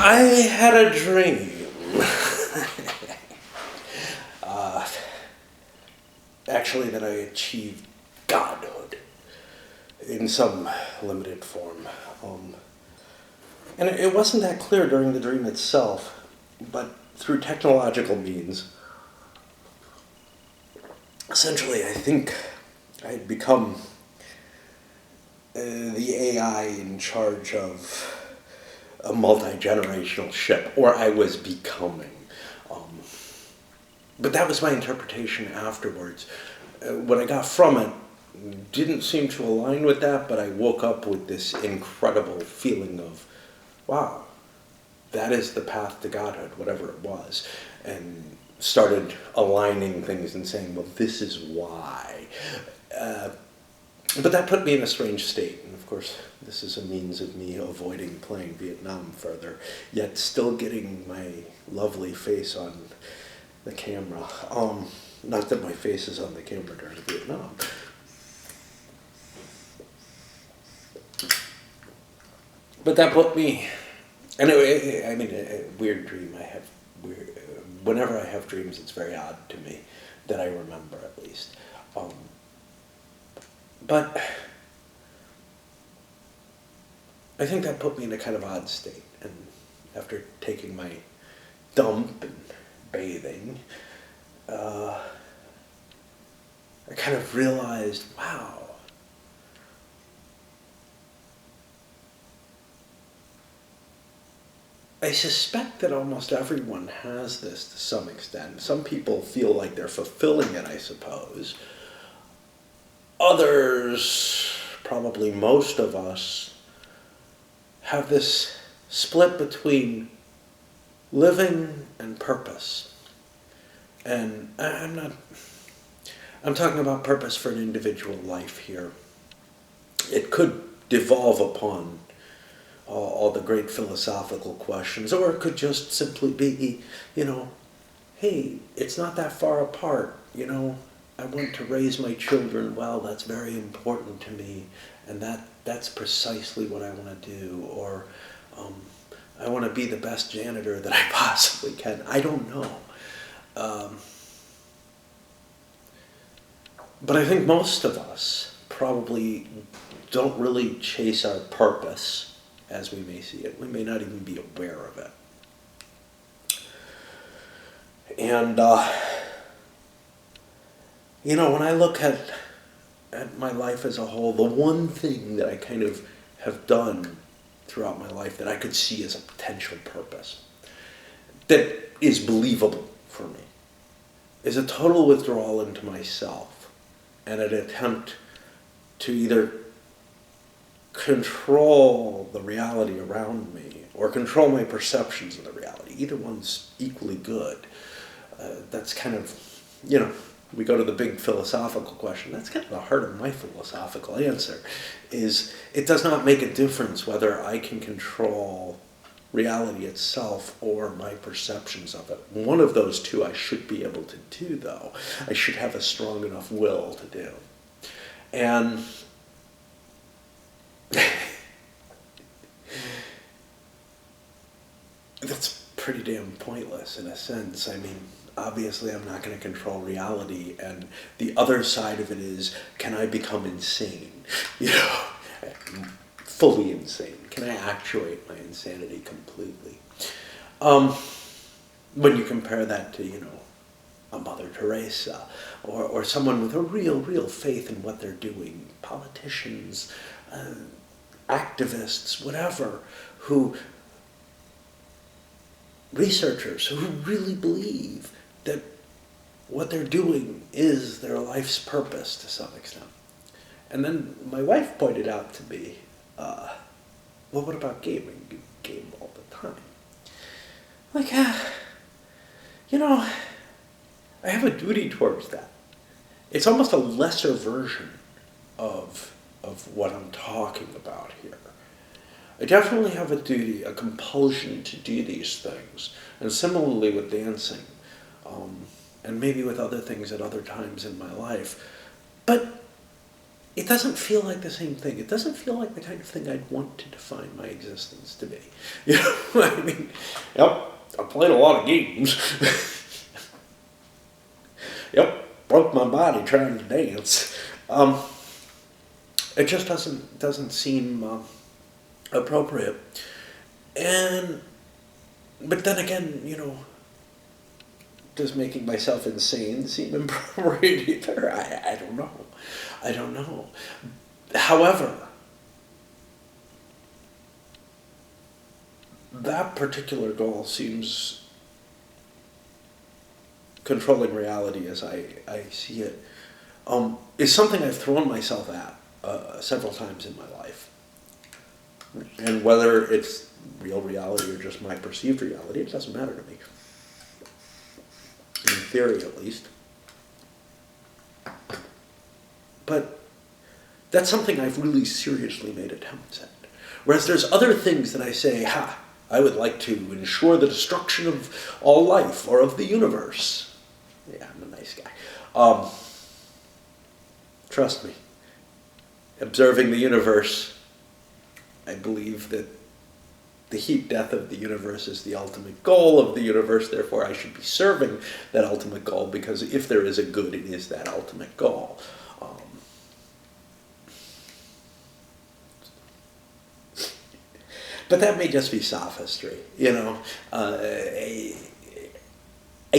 I had a dream. uh, actually, that I achieved godhood in some limited form. And it wasn't that clear during the dream itself, but through technological means, essentially, I think I had become the AI in charge of a multi-generational ship, or I was becoming. But that was my interpretation afterwards. What I got from it didn't seem to align with that, but I woke up with this incredible feeling of, wow, that is the path to godhood, whatever it was. And started aligning things and saying, well, this is why. But that put me in a strange state. And of course, this is a means of me avoiding playing Vietnam further, yet still getting my lovely face on the camera. Not that my face is on the camera during Vietnam. But that put me, and a weird dream I have. Whenever I have dreams, it's very odd to me that I remember, at least. But I think that put me in a kind of odd state. And after taking my dump and bathing, I kind of realized, wow, I suspect that almost everyone has this to some extent. Some people feel like they're fulfilling it, I suppose. Others, probably most of us, have this split between living and purpose. And I'm talking about purpose for an individual life here. It could devolve upon all the great philosophical questions, or it could just simply be, hey, it's not that far apart, I want to raise my children well, that's very important to me, and that's precisely what I want to do, or I want to be the best janitor that I possibly can. I don't know. But I think most of us probably don't really chase our purpose as we may see it. We may not even be aware of it. And, when I look at my life as a whole, the one thing that I kind of have done throughout my life that I could see as a potential purpose, that is believable for me, is a total withdrawal into myself and an attempt to either control the reality around me or control my perceptions of the reality. Either one's equally good. That's kind of, we go to the big philosophical question. That's kind of the heart of my philosophical answer, is it does not make a difference whether I can control reality itself or my perceptions of it. One of those two I should be able to do, though. I should have a strong enough will to do. And that's pretty damn pointless in a sense. I mean, obviously I'm not going to control reality, and the other side of it is, can I become insane? Fully insane. Can I actuate my insanity completely? When you compare that to, a Mother Teresa, or someone with a real faith in what they're doing, politicians, activists, whatever, researchers who really believe that what they're doing is their life's purpose to some extent. And then my wife pointed out to me, well, what about gaming? You game all the time. Like, I have a duty towards that. It's almost a lesser version of what I'm talking about here. I definitely have a duty, a compulsion to do these things. And similarly with dancing, and maybe with other things at other times in my life. But it doesn't feel like the same thing. It doesn't feel like the kind of thing I'd want to define my existence to be. You know what I mean? Yep, I played a lot of games. Yep, broke my body trying to dance. It just doesn't seem appropriate. But then again, does making myself insane seem appropriate either? I don't know. I don't know. However, that particular goal seems controlling reality as I see it, is something I've thrown myself at several times in my life. And whether it's real reality or just my perceived reality, it doesn't matter to me. In theory, at least. But that's something I've really seriously made attempts at. Whereas there's other things that I say, I would like to ensure the destruction of all life or of the universe. Yeah, I'm a nice guy. Trust me. Observing the universe, I believe that the heat death of the universe is the ultimate goal of the universe, therefore I should be serving that ultimate goal, because if there is a good, it is that ultimate goal. But that may just be sophistry, I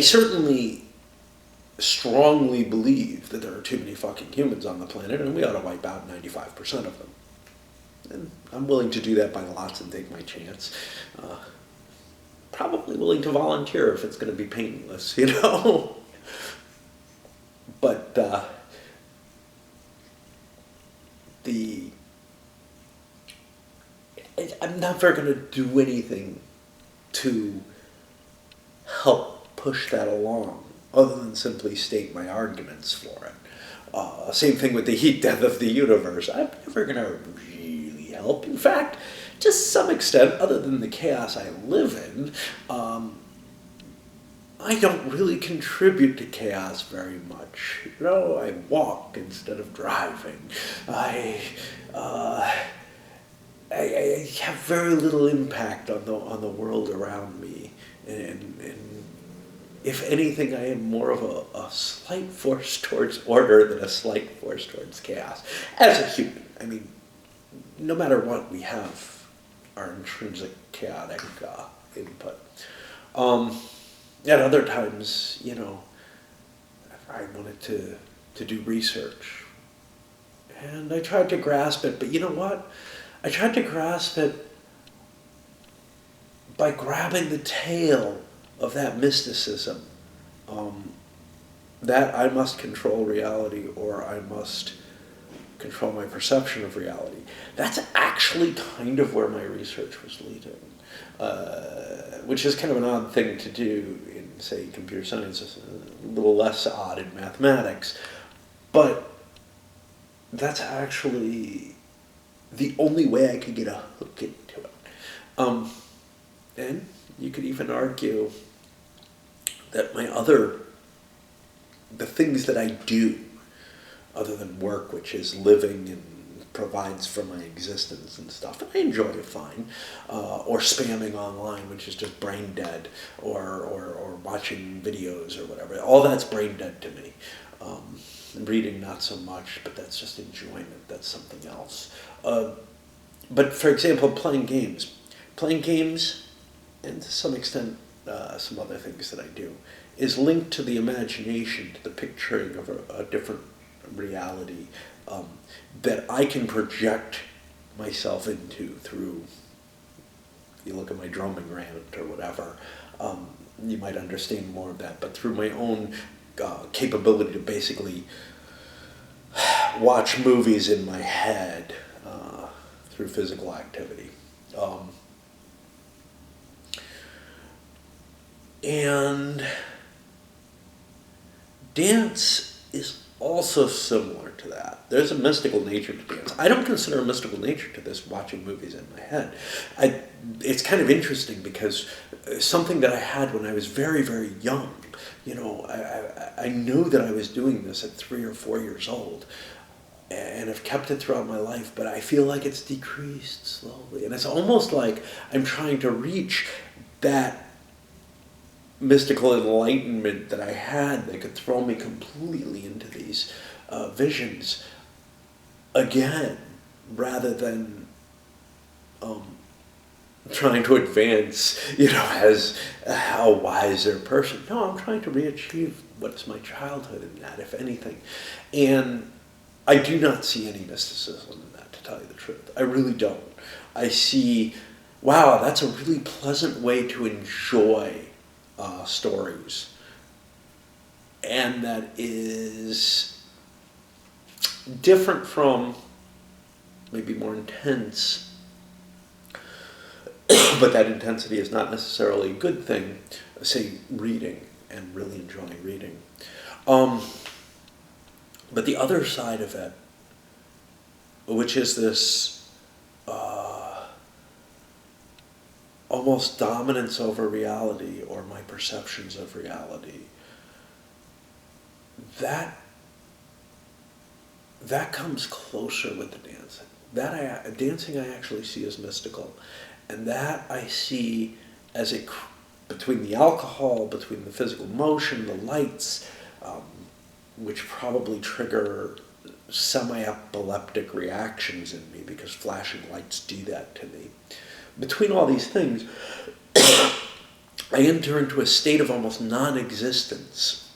certainly strongly believe that there are too many fucking humans on the planet, and we ought to wipe out 95% of them. And I'm willing to do that by lots and take my chance. Probably willing to volunteer if it's going to be painless, But I'm never going to do anything to help push that along, other than simply state my arguments for it. Same thing with the heat death of the universe. I'm never going to really help. In fact, to some extent, other than the chaos I live in, I don't really contribute to chaos very much. I walk instead of driving. I have very little impact on the world around me, and if anything, I am more of a slight force towards order than a slight force towards chaos. As a human, I mean, no matter what, we have our intrinsic chaotic input. At other times, I wanted to do research, and I tried to grasp it, but you know what? I tried to grasp it by grabbing the tail of that mysticism, that I must control reality or I must control my perception of reality. That's actually kind of where my research was leading, which is kind of an odd thing to do in, say, computer science, a little less odd in mathematics, but that's actually the only way I could get a hook into it. And you could even argue that the things that I do, other than work, which is living and provides for my existence and stuff, and I enjoy it fine, or spamming online, which is just brain dead, or watching videos or whatever, all that's brain dead to me. Reading not so much, but that's just enjoyment, that's something else. But for example, playing games, and to some extent some other things that I do, is linked to the imagination, to the picturing of a different reality that I can project myself into through, you look at my drumming rant or whatever, you might understand more of that, but through my own capability to basically watch movies in my head through physical activity. And dance is also similar to that. There's a mystical nature to dance. I don't consider a mystical nature to this, watching movies in my head. It's kind of interesting because something that I had when I was very, very young, I knew that I was doing this at 3 or 4 years old. and have kept it throughout my life, but I feel like it's decreased slowly. And it's almost like I'm trying to reach that mystical enlightenment that I had that could throw me completely into these visions again, rather than trying to advance, as a wiser person. No, I'm trying to re-achieve what's my childhood in that, if anything. And I do not see any mysticism in that, to tell you the truth. I really don't. I see, wow, that's a really pleasant way to enjoy stories. And that is different from, maybe more intense, but that intensity is not necessarily a good thing, say reading, and really enjoying reading. But the other side of it, which is this almost dominance over reality, or my perceptions of reality, that comes closer with the dancing. Dancing I actually see as mystical, and that I see as between the alcohol, between the physical motion, the lights, which probably trigger semi-epileptic reactions in me, because flashing lights do that to me. Between all these things, I enter into a state of almost non-existence,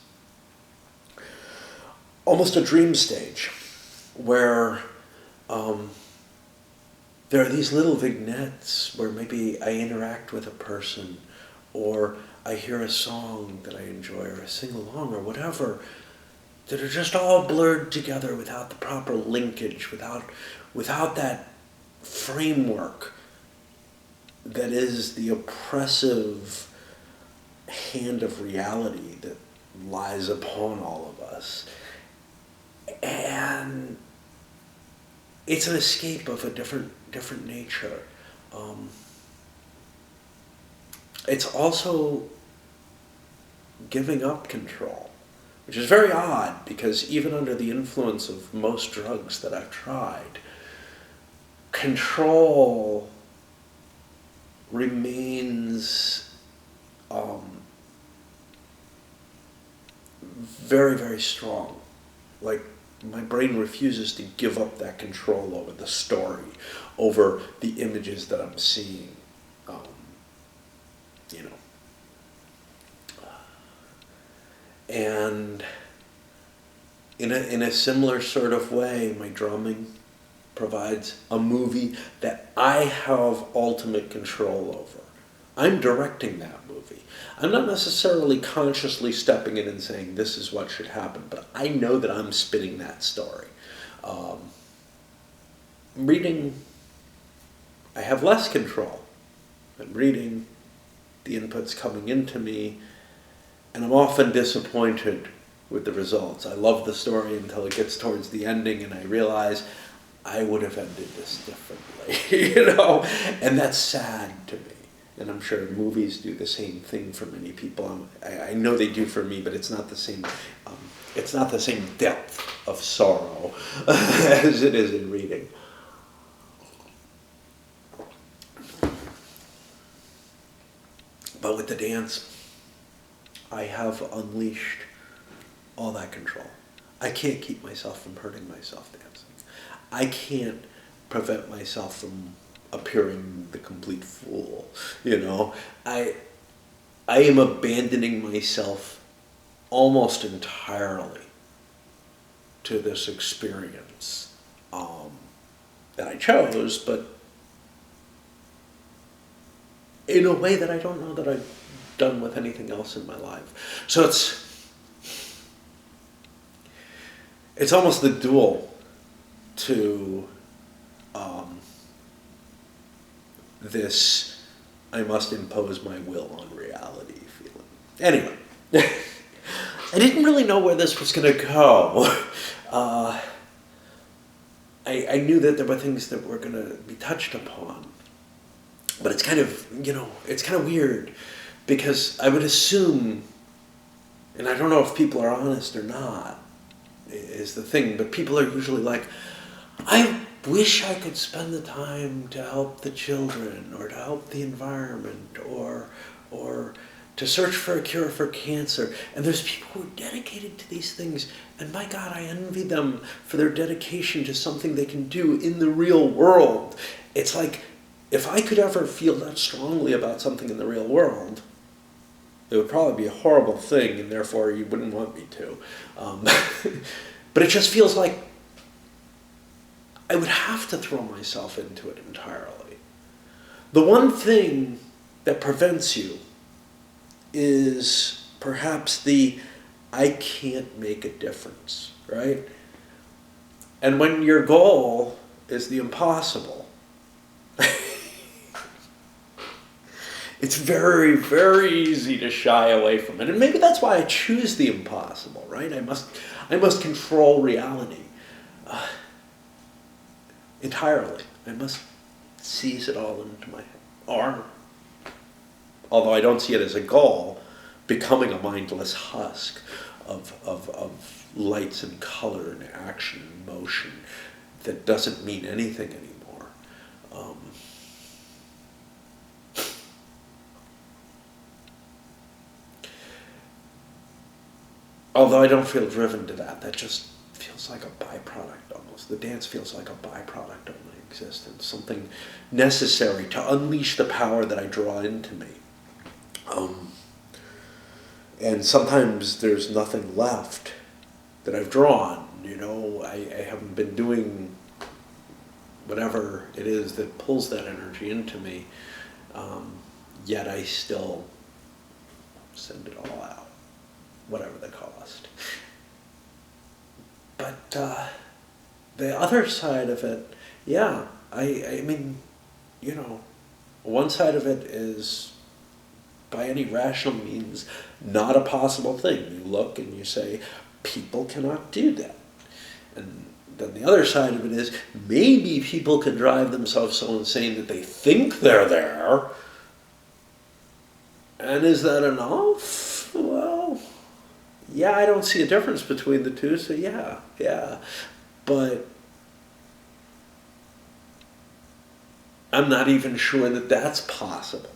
almost a dream stage, where there are these little vignettes where maybe I interact with a person, or I hear a song that I enjoy, or I sing along, or whatever, that are just all blurred together without the proper linkage, without that framework that is the oppressive hand of reality that lies upon all of us. And it's an escape of a different nature. It's also giving up control, which is very odd, because even under the influence of most drugs that I've tried, control remains very, very strong. Like, my brain refuses to give up that control over the story, over the images that I'm seeing. And in a similar sort of way, my drumming provides a movie that I have ultimate control over. I'm directing that movie. I'm not necessarily consciously stepping in and saying this is what should happen, but I know that I'm spinning that story. Reading, I have less control. I'm reading, the input's coming into me, and I'm often disappointed with the results. I love the story until it gets towards the ending and I realize I would have ended this differently, and that's sad to me. And I'm sure movies do the same thing for many people. I know they do for me, but it's not the same. It's not the same depth of sorrow as it is in reading. But with the dance, I have unleashed all that control. I can't keep myself from hurting myself dancing. I can't prevent myself from appearing the complete fool. I am abandoning myself almost entirely to this experience that I chose, but in a way that I don't know that I've done with anything else in my life. So it's almost the dual to this I must impose my will on reality feeling. Anyway, I didn't really know where this was going to go. I knew that there were things that were going to be touched upon. But it's kind of, it's kind of weird, because I would assume, and I don't know if people are honest or not, is the thing. But people are usually like, I wish I could spend the time to help the children, or to help the environment, or to search for a cure for cancer. And there's people who are dedicated to these things, and my God, I envy them for their dedication to something they can do in the real world. It's like, if I could ever feel that strongly about something in the real world, it would probably be a horrible thing, and therefore you wouldn't want me to. But it just feels like I would have to throw myself into it entirely. The one thing that prevents you is perhaps the I can't make a difference, right? And when your goal is the impossible, it's very, very easy to shy away from it. And maybe that's why I choose the impossible, right? I must control reality entirely. I must seize it all into my arm. Although I don't see it as a goal, becoming a mindless husk of lights and color and action and motion that doesn't mean anything anymore. Although I don't feel driven to that, that just feels like a byproduct almost. The dance feels like a byproduct of my existence, something necessary to unleash the power that I draw into me. And sometimes there's nothing left that I've drawn. I haven't been doing whatever it is that pulls that energy into me, yet I still send it all out, whatever the cost. But the other side of it, yeah, I mean, one side of it is, by any rational means, not a possible thing. You look and you say, people cannot do that. And then the other side of it is, maybe people can drive themselves so insane that they think they're there. And is that enough? Well, yeah, I don't see a difference between the two, so yeah. But I'm not even sure that that's possible,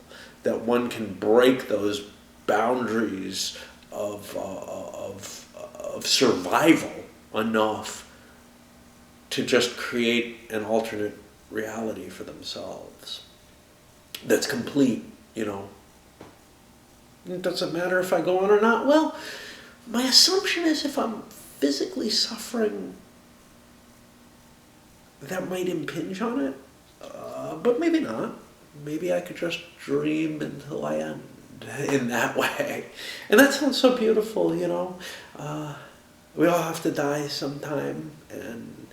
that one can break those boundaries of survival enough to just create an alternate reality for themselves that's complete. It doesn't matter if I go on or not. Well, my assumption is if I'm physically suffering, that might impinge on it, but maybe not. Maybe I could just dream until I end in that way. And that sounds so beautiful, we all have to die sometime, and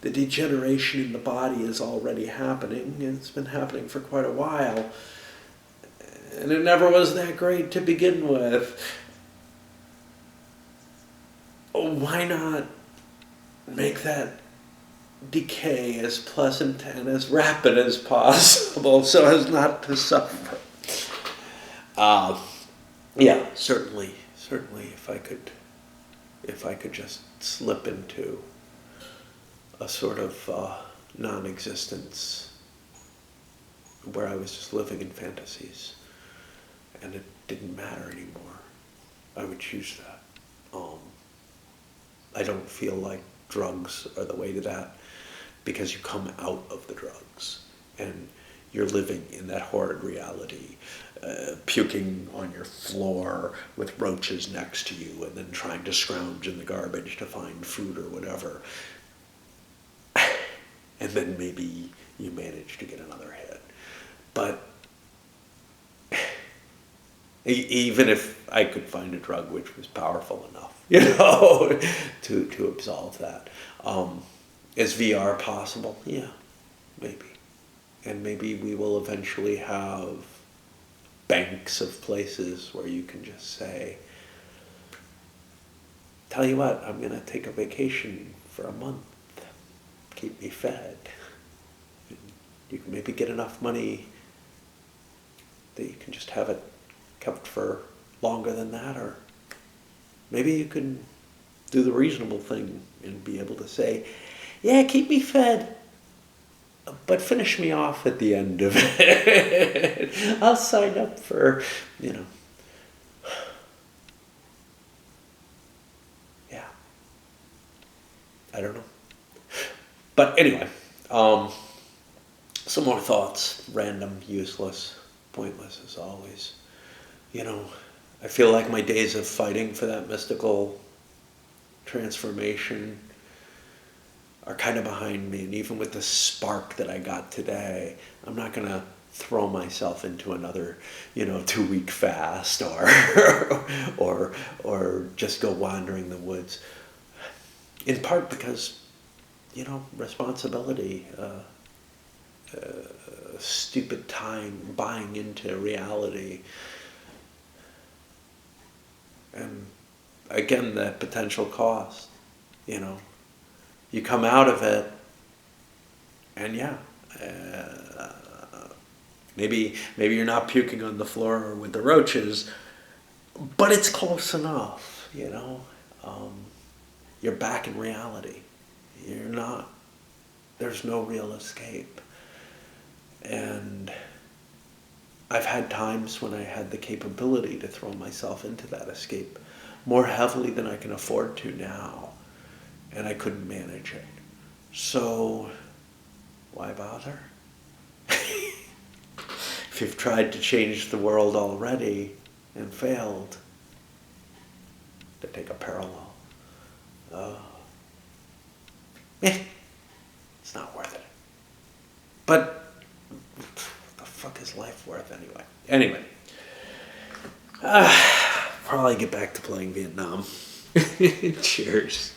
the degeneration in the body is already happening. It's been happening for quite a while, and it never was that great to begin with. Why not make that decay as pleasant and as rapid as possible so as not to suffer? Yeah, certainly if I could just slip into a sort of non-existence where I was just living in fantasies and it didn't matter anymore, I would choose that. I don't feel like drugs are the way to that, because you come out of the drugs and you're living in that horrid reality, puking on your floor with roaches next to you and then trying to scrounge in the garbage to find food or whatever. And then maybe you manage to get another hit. But even if I could find a drug which was powerful enough, to absolve that. Is VR possible? Yeah, maybe. And maybe we will eventually have banks of places where you can just say, tell you what, I'm going to take a vacation for a month. Keep me fed. And you can maybe get enough money that you can just have it kept for longer than that, or maybe you can do the reasonable thing and be able to say, yeah, keep me fed, but finish me off at the end of it. I'll sign up for, yeah, I don't know. But anyway, some more thoughts, random, useless, pointless as always. I feel like my days of fighting for that mystical transformation are kind of behind me. And even with the spark that I got today, I'm not going to throw myself into another, 2-week fast or just go wandering the woods. In part because, responsibility, stupid time, buying into reality. And again, that potential cost, you come out of it and maybe you're not puking on the floor or with the roaches, but it's close enough, you're back in reality. You're not, there's no real escape. And I've had times when I had the capability to throw myself into that escape more heavily than I can afford to now, and I couldn't manage it. So, why bother? If you've tried to change the world already and failed, to take a parallel, it's not worth it. But what the fuck is life worth anyway? Anyway, probably get back to playing Vietnam. Cheers.